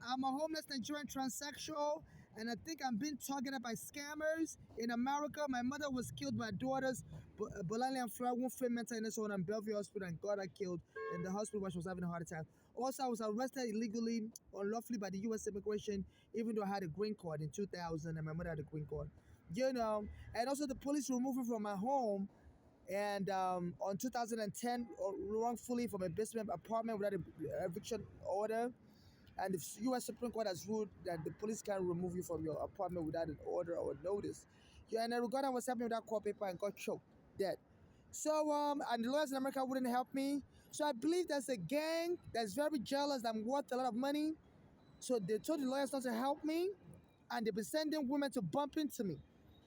I'm a homeless Nigerian transsexual, and I think I'm being targeted by scammers in America. My mother was killed by daughters, Bolali and Flora, one frame mental illness on in Bellevue Hospital, and got her killed in the hospital while she was having a heart attack. Also, I was arrested illegally, unlawfully by the U.S. immigration, even though I had a green card in 2000, and my mother had a green card. And also the police removed me from my home and on 2010 wrongfully from a basement apartment without an eviction order, and the U.S. Supreme Court has ruled that the police can remove you from your apartment without an order or notice. Yeah, and I regard I was helping with that court paper and got choked dead. So and the lawyers in America wouldn't help me. So I believe there's a gang that's very jealous that I'm worth a lot of money. So they told the lawyers not to help me, and they've been sending women to bump into me.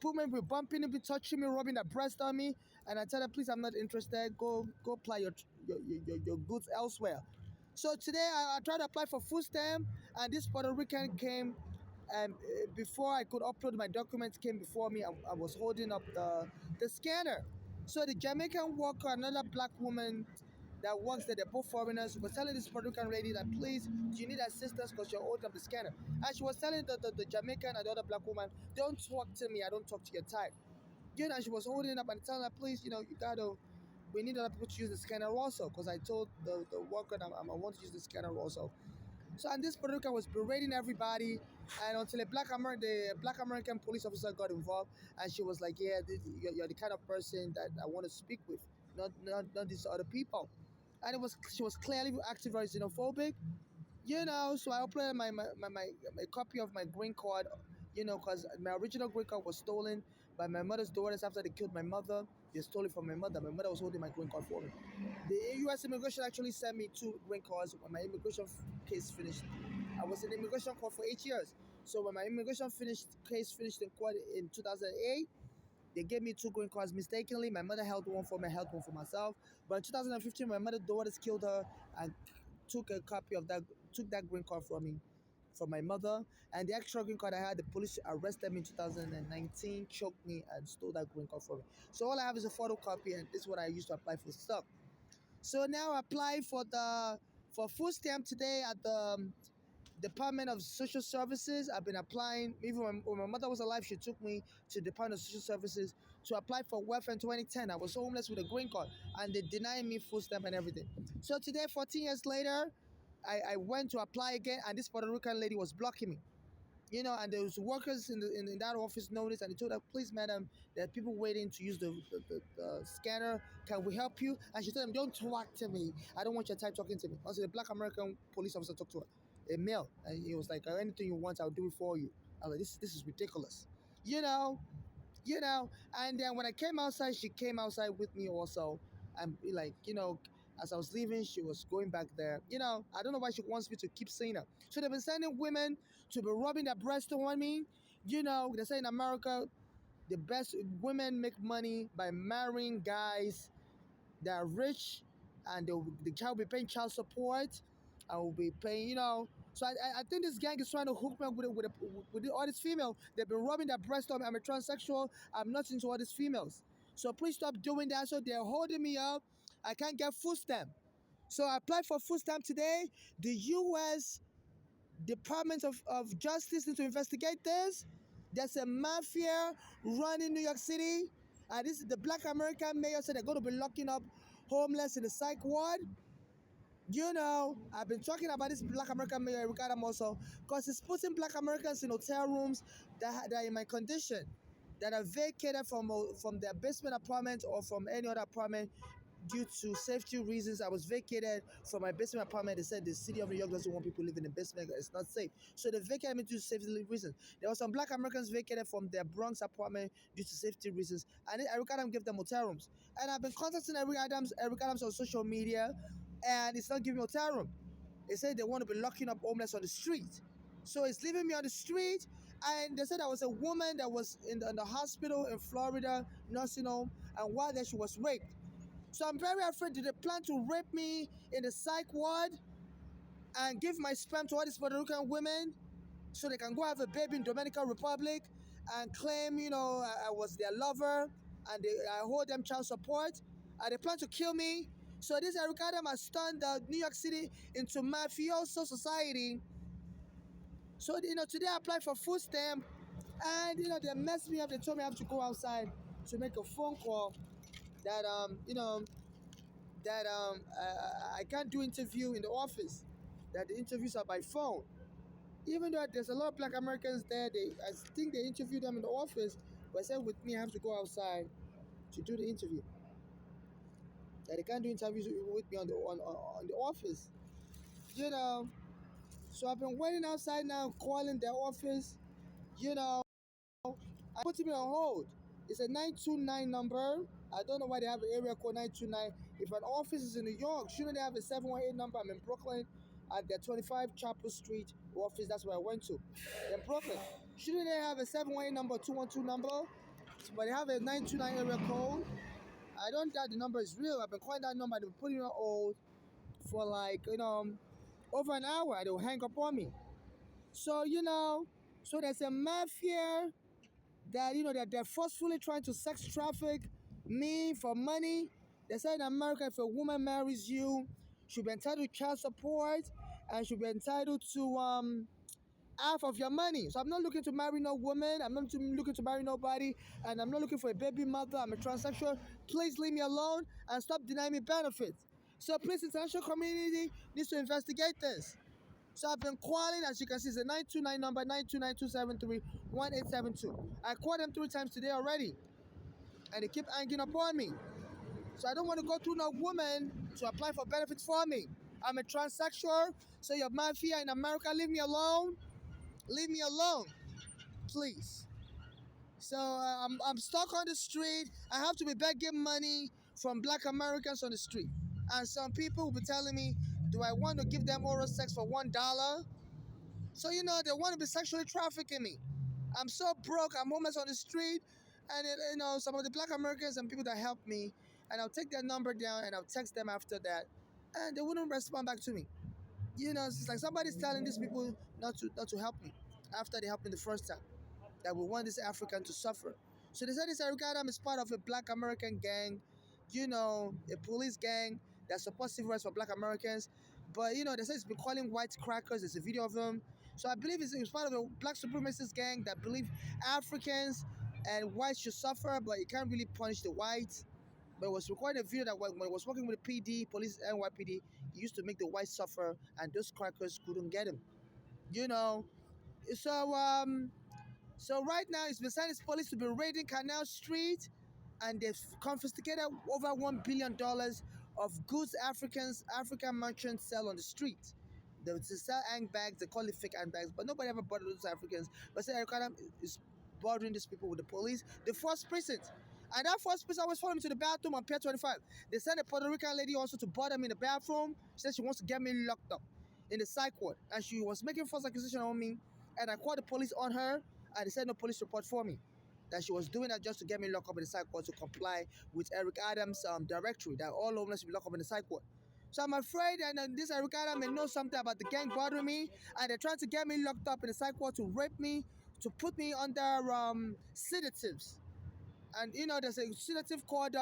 Women will bumping into me, touching me, rubbing their breast on me, and I tell them, please, I'm not interested. Go apply your goods elsewhere. So today I tried to apply for food stamp, and this Puerto Rican came, and before I could upload my documents, came before me. I was holding up the scanner. So the Jamaican worker, another black woman that works there, they're both foreigners, was telling this Puerto Rican lady that, please, do you need assistance because you're holding up the scanner? And she was telling the Jamaican and the other black woman, don't talk to me, I don't talk to your type. And she was holding it up and telling her, please, we need other people to use the scanner also, because I told the worker that I want to use the scanner also. So, and this Puerto Rican was berating everybody, and until the black American police officer got involved, and she was like, yeah, you're the kind of person that I want to speak with, not these other people. And she was clearly acting very xenophobic, so I uploaded my copy of my green card, because my original green card was stolen by my mother's daughters after they killed my mother. They stole it from my mother. My mother was holding my green card for me. The U.S. immigration actually sent me 2 green cards when my immigration case finished. I was in immigration court for 8 years. So when my immigration case finished in court in 2008, they gave me 2 green cards mistakenly. My mother held one for me, I held one for myself. But in 2015, my mother's daughters killed her and took that green card from me, from my mother. And the extra green card I had, the police arrested me in 2019, choked me, and stole that green card from me. So all I have is a photocopy, and this is what I used to apply for stuff. So now I apply for food stamp today at the Department of Social Services. I've been applying. Even when my mother was alive, she took me to the Department of Social Services to apply for welfare in 2010. I was homeless with a green card, and they denied me food stamp and everything. So today, 14 years later, I went to apply again, and this Puerto Rican lady was blocking me. And there was workers in that office noticed, and they told her, please, madam, there are people waiting to use the scanner. Can we help you? And she told them, don't talk to me. I don't want your type talking to me. Also, the black American police officer talked to her, a male, and he was like, anything you want, I'll do it for you. I was like, this is ridiculous. And then when I came outside, she came outside with me also. And as I was leaving, she was going back there. I don't know why she wants me to keep saying her. So they've been sending women to be rubbing their breasts on me. They say in America, the best women make money by marrying guys that are rich, and the child will be paying child support. I will be paying, So I think this gang is trying to hook me up with all these females. They've been rubbing their breast on me. I'm a transsexual. I'm not into all these females. So please stop doing that. So they're holding me up. I can't get food stamp. So I applied for food stamp today. The U.S. Department of Justice needs to investigate this. There's a mafia running New York City. And this is the black American mayor said they're going to be locking up homeless in the psych ward. I've been talking about this black American mayor, Ricardo Mosso, because he's putting black Americans in hotel rooms that are in my condition, that are vacated from their basement apartment or from any other apartment due to safety reasons. I was vacated from my basement apartment. They said the city of New York doesn't want people living in the basement. It's not safe. So they vacated me due to safety reasons. There were some black Americans vacated from their Bronx apartment due to safety reasons. And Eric Adams gave them hotel rooms. And I've been contacting Eric Adams on social media, and it's not giving me a hotel room. They said they want to be locking up homeless on the street. So it's leaving me on the street. And they said there was a woman that was in the hospital in Florida, nursing home, and while there she was raped. So I'm very afraid that they plan to rape me in the psych ward and give my sperm to all these Puerto Rican women so they can go have a baby in Dominican Republic and claim, I was their lover, and I hold them child support, and they plan to kill me. So this Eric Adam has turned New York City into mafioso society, So today I applied for food stamp, and they messed me up. They told me I have to go outside to make a phone call that I can't do interview in the office. That the interviews are by phone. Even though there's a lot of Black Americans there, I think they interview them in the office, but said with me I have to go outside to do the interview. That they can't do interviews with me on the office. You know. So I've been waiting outside now, calling their office. You know, I put him on hold. It's a 929 number. I don't know why they have an area code 929. If an office is in New York, shouldn't they have a 718 number? I'm in Brooklyn at the 25 Chapel Street office. That's where I went to. In Brooklyn. Shouldn't they have a 718 number, 212 number? But they have a 929 area code. I don't doubt the number is real. I've been calling that number. They've been putting it on hold for over an hour. They'll hang up on me. So, so there's a mafia that, that they're forcefully trying to sex traffic me for money. They say in America, if a woman marries you, she'll be entitled to child support and she'll be entitled to half of your money. So I'm not looking to marry no woman. I'm not looking to marry nobody. And I'm not looking for a baby mother. I'm a transsexual. Please leave me alone and stop denying me benefits. So please, international community needs to investigate this. So I've been calling, as you can see, it's a 929 number, 929-273-1872. I called them 3 times today already, and they keep hanging up on me. So I don't want to go through no woman to apply for benefits for me. I'm a transsexual, so your mafia in America, leave me alone. Leave me alone, please. So I'm stuck on the street. I have to be begging money from Black Americans on the street. And some people will be telling me, do I want to give them oral sex for $1? So, they want to be sexually trafficking me. I'm so broke, I'm homeless on the street, and, some of the Black Americans and people that help me, and I'll take their number down and I'll text them after that, and they wouldn't respond back to me. It's like somebody's telling these people not to help me after they helped me the first time, that we want this African to suffer. So they said this Eric Adam is part of a Black American gang, a police gang that supports civil rights for Black Americans. But they say it's been calling white crackers. There's a video of him. So I believe it's part of a Black supremacist gang that believe Africans and whites should suffer, but you can't really punish the whites. But it was recording a video that when it was working with the PD, police, NYPD, he used to make the whites suffer, and those crackers couldn't get him. So so right now, it's been its police to be raiding Canal Street, and they've confiscated over $1 billion of goods African merchants sell on the street. They sell handbags, they call it fake handbags, but nobody ever bothered those Africans. But say Eric Adam is bothering these people with the police. The first precinct. And that first precinct always followed me to the bathroom on Pier 25. They sent a Puerto Rican lady also to bother me in the bathroom. She said she wants to get me locked up in the psych ward. And she was making false accusation on me. And I called the police on her, and they said no police report for me. That she was doing that just to get me locked up in the psych ward to comply with Eric Adams' directory that all homeless should be locked up in the psych ward. So I'm afraid that this Eric Adam may know something about the gang bothering me, and they're trying to get me locked up in the psych ward to rape me, to put me under sedatives. And there's a sedative called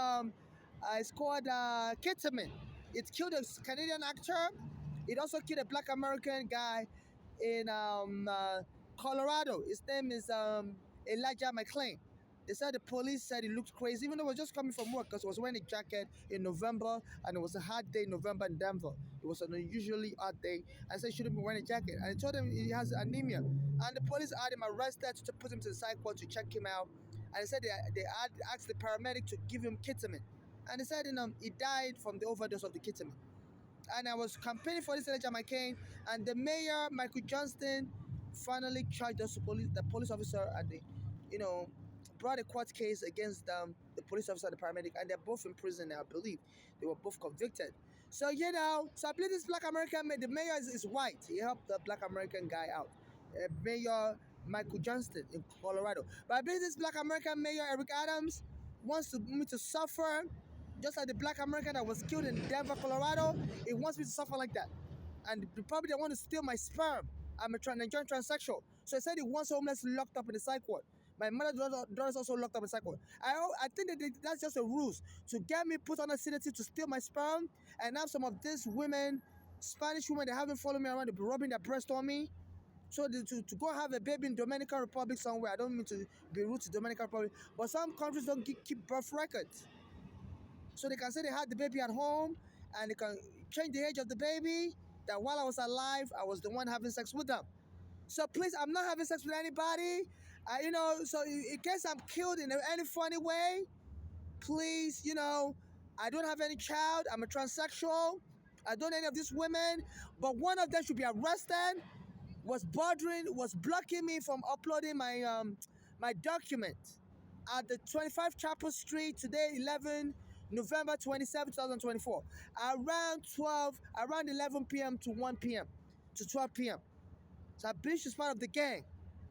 it's called ketamine. It killed a Canadian actor. It also killed a Black American guy in Colorado. His name is Elijah McClain. They said the police said he looked crazy, even though he was just coming from work because he was wearing a jacket in November, and it was a hot day in November in Denver. It was an unusually hot day, and said he shouldn't be wearing a jacket. And I told him he has anemia. And the police had him arrested to put him to the psych ward to check him out. And they said they asked the paramedic to give him ketamine. And they said he died from the overdose of the ketamine. And I was campaigning for this Elijah McCain, and the mayor, Michael Johnston, finally charged the police officer, and they, brought a court case against the police officer and the paramedic, and they're both in prison now, I believe. They were both convicted. So, so I believe this Black American, the mayor is white. He helped the Black American guy out. Mayor Michael Johnston in Colorado. But I believe this Black American mayor, Eric Adams, wants me to suffer just like the Black American that was killed in Denver, Colorado. He wants me to suffer like that. And probably they want to steal my sperm. I'm a Nigerian transsexual. So he said he wants homeless locked up in the psych ward. My mother's daughter is also locked up in the psych ward. I think that's just a ruse to get me put on a sedative to steal my sperm, and have some of these women, Spanish women, they haven't followed me around, they'll be rubbing their breast on me So to go have a baby in Dominican Republic somewhere, I don't mean to be rude to Dominican Republic, but some countries don't keep birth records. So they can say they had the baby at home, and they can change the age of the baby, that while I was alive, I was the one having sex with them. So please, I'm not having sex with anybody. So in case I'm killed in any funny way, please, I don't have any child. I'm a transsexual. I don't know any of these women, but one of them should be arrested. Was blocking me from uploading my document at the 25 Chapel Street today, 11 November 27, 2024, around 11 p.m. to 1 p.m. to 12 p.m. So I believe she's part of the gang.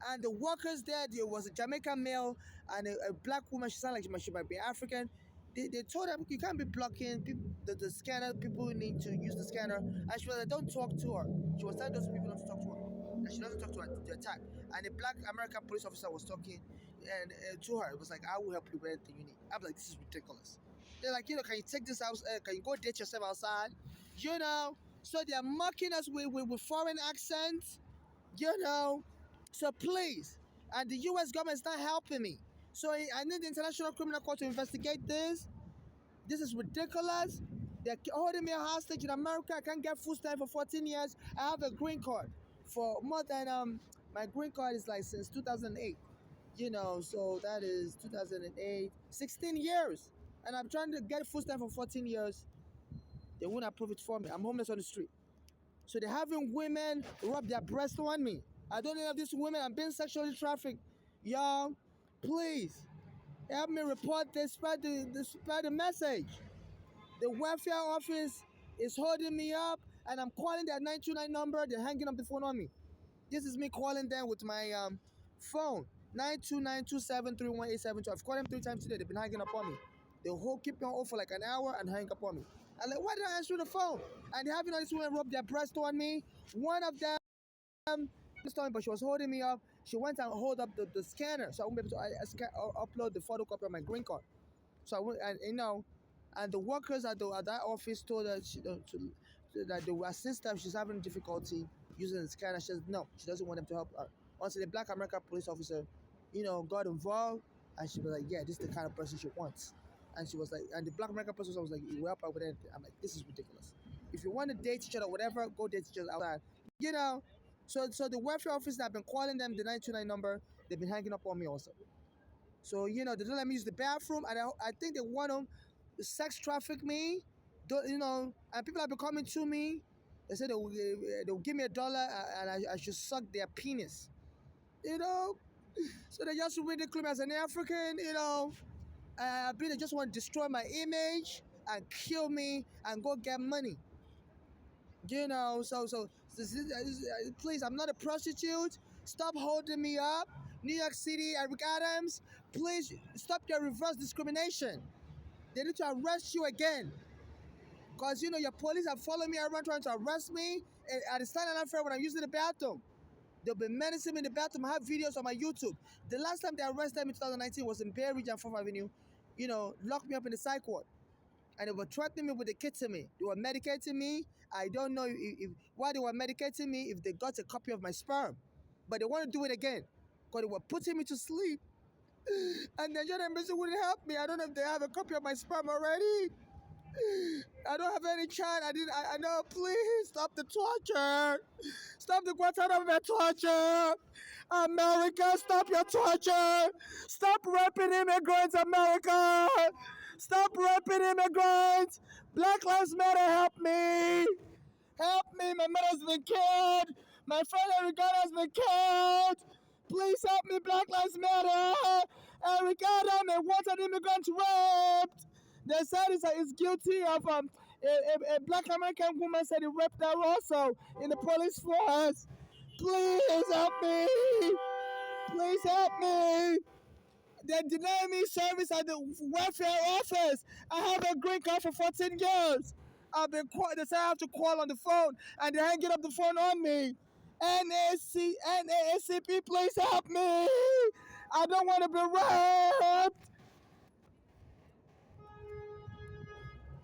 And the workers there was a Jamaican male and a black woman. She sounded like she might be African. They told her, you can't be blocking people, the scanner. People need to use the scanner. And she was like, don't talk to her. She was telling those people not to talk to her. And she doesn't talk to her to attack. And the black American police officer was talking and to her. It was like, I will help you with anything you need. I'm like, this is ridiculous. They're like, can you take this out? Can you go date yourself outside? So they're mocking us with foreign accents. So please, and the U.S. government is not helping me. So I need the International Criminal Court to investigate this. This is ridiculous. They're holding me hostage in America. I can't get food stamp for 14 years. I have a green card for more than my green card is like since 2008. So that is 2008, 16 years, and I'm trying to get food stamp for 14 years. They won't approve it for me. I'm homeless on the street. So they're having women rub their breast on me. I don't know if these women are being sexually trafficked. Y'all, please help me report this. Spread the message. The welfare office is holding me up, and I'm calling their 929 number. They're hanging up the phone on me. This is me calling them with my phone. 929273187. I've called them 3 times today. They've been hanging up on me. They'll keep me on hold for like an hour and hang up on me. I'm like, why did I answer the phone? And they're having all these women rub their breast on me. One of them, but she was holding me up. She went and hold up the scanner, so I won't be able to upload the photocopy of my green card. So I went, and the workers at that office told her that they will assist her if she's having difficulty using the scanner. She says no, she doesn't want them to help her. Until the black American police officer, got involved, and she was like, yeah, this is the kind of person she wants. And she was like, and the black American police officer was like, you will help her with anything. I'm like, this is ridiculous. If you want to date each other or whatever, go date each other outside. So the welfare office, I've been calling them, the 929 number, they've been hanging up on me also. So, they don't let me use the bathroom, and I think they want to sex traffic me, and people have been coming to me. They said they'll give me $1 and I should suck their penis. So they just ridicule me as an African, I believe they just want to destroy my image and kill me and go get money. So please, I'm not a prostitute. Stop holding me up. New York City, Eric Adams, please stop your reverse discrimination. They need to arrest you again. Because, your police are following me around trying to arrest me at the Standard Fair when I'm using the bathroom. They'll be menacing me in the bathroom. I have videos on my YouTube. The last time they arrested me in 2019 was in Bay Ridge and 4th Avenue. Locked me up in the psych ward. And they were threatening me with the ketamine. They were medicating me. I don't know why they were medicating me, if they got a copy of my sperm. But they want to do it again. Because they were putting me to sleep. And the Nigerian embassy wouldn't help me. I don't know if they have a copy of my sperm already. I don't have any child. I know. Please stop the torture. Stop the Guantanamo torture. America, stop your torture. Stop raping immigrants, America. Stop raping immigrants. Black Lives Matter, help me. Help me. My mother's been killed. My friend Eric has been killed. Please help me. Black Lives Matter. Eric Adam, a wanted immigrant raped. They said he's guilty of a black American woman said he raped her also in the police force. Please help me. Please help me. They deny me service at the welfare office. I have a green card for 14 years. They say I have to call on the phone, and they're hanging up the phone on me. NAACP, please help me. I don't want to be raped.